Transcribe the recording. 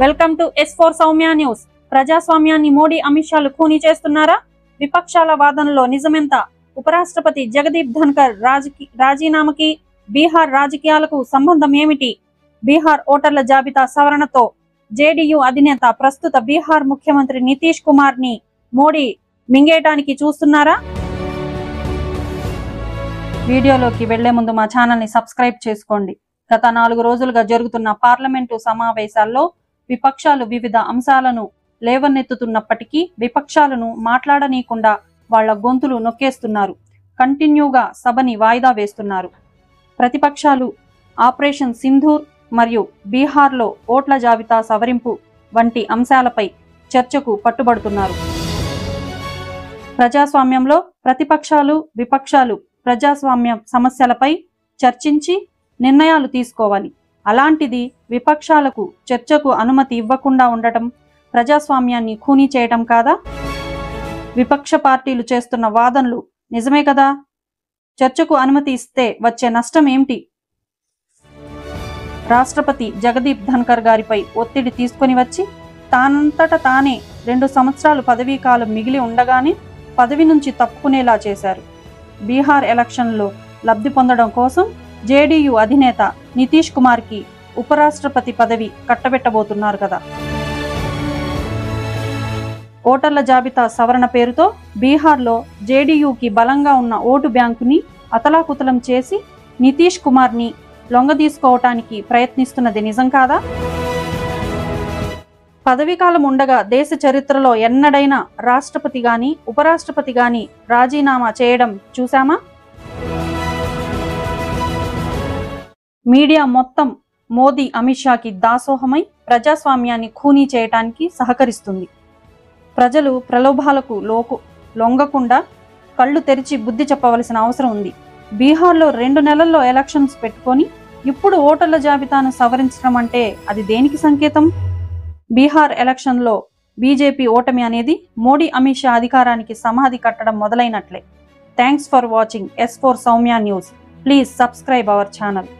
Welcome to S4 Soumya news. ప్రజాస్వామ్యాన్ని మోడీ అమిత్ షాలు ఖూనీ చేస్తున్నారా? విపక్షాల వాదనలో నిజమెంత? ఉపరాష్ట్రపతి జగదీప్ ధన్కర్ రాజీనామాకి బీహార్ రాజకీయాలకు సంబంధం ఏమిటి? బీహార్ ఓటర్ల జాబితా సవరణతో జేడీయూ అధినేత ప్రస్తుత బీహార్ ముఖ్యమంత్రి నితీష్ కుమార్ ని మోడీ మింగేయడానికి చూస్తున్నారా? వీడియోలోకి వెళ్లే ముందు మా ఛానల్ ని సబ్స్క్రైబ్ చేసుకోండి. గత 4 రోజులుగా జరుగుతున్న పార్లమెంటు సమావేశాల్లో విపక్షాలు వివిధ అంశాలను లేవనెత్తుతున్నప్పటికీ విపక్షాలను మాట్లాడనీయకుండా వాళ్ల గొంతులు నొక్కేస్తున్నారు. కంటిన్యూగా సభని వాయిదా వేస్తున్నారు. ప్రతిపక్షాలు ఆపరేషన్ సింధూర్ మరియు బీహార్లో ఓట్ల జాబితా సవరింపు వంటి అంశాలపై చర్చకు పట్టుబడుతున్నారు. ప్రజాస్వామ్యంలో ప్రతిపక్షాలు విపక్షాలు ప్రజాస్వామ్య సమస్యలపై చర్చించి నిర్ణయాలు తీసుకోవాలి. అలాంటిది విపక్షాలకు చర్చకు అనుమతి ఇవ్వకుండా ఉండటం ప్రజాస్వామ్యాన్ని ఖూనీ చేయటం కాదా? విపక్ష పార్టీలు చేస్తున్న వాదనలు నిజమే కదా? చర్చకు అనుమతి ఇస్తే వచ్చే నష్టం ఏమిటి? రాష్ట్రపతి జగదీప్ ధన్కర్ గారిపై ఒత్తిడి తీసుకొని వచ్చి తానంతట తానే 2 సంవత్సరాలు పదవీ కాలం మిగిలి ఉండగానే పదవి నుంచి తప్పుకునేలా చేశారు. బీహార్ ఎలక్షన్లో లబ్ధి పొందడం కోసం జేడీయూ అధినేత నితీష్ కుమార్ కి ఉపరాష్ట్రపతి పదవి కట్టబెట్టబోతున్నారు కదా. ఓటర్ల జాబితా సవరణ పేరుతో బీహార్లో జేడీయూకి బలంగా ఉన్న ఓటు బ్యాంకుని అతలాకుతలం చేసి నితీష్ కుమార్ ని లొంగదీసుకోవటానికి ప్రయత్నిస్తున్నది నిజం కాదా? పదవీకాలం ఉండగా దేశ చరిత్రలో ఎన్నడైనా రాష్ట్రపతి గాని ఉపరాష్ట్రపతి గాని రాజీనామా చేయడం చూసామా? మీడియా మొత్తం మోదీ అమిత్ షాకి దాసోహమై ప్రజాస్వామ్యాన్ని ఖూనీ చేయటానికి సహకరిస్తుంది. ప్రజలు ప్రలోభాలకు లొంగకుండా కళ్ళు తెరిచి బుద్ధి చెప్పవలసిన అవసరం ఉంది. బీహార్లో 2 నెలల్లో ఎలక్షన్స్ పెట్టుకొని ఇప్పుడు ఓటర్ల జాబితాను సవరించడం అంటే అది దేనికి సంకేతం? బీహార్ ఎలక్షన్లో బీజేపీ ఓటమి అనేది మోడీ అమిత్ షా అధికారానికి సమాధి కట్టడం మొదలైనట్లే. Thanks for watching S4 Soumya news. Please subscribe our channel.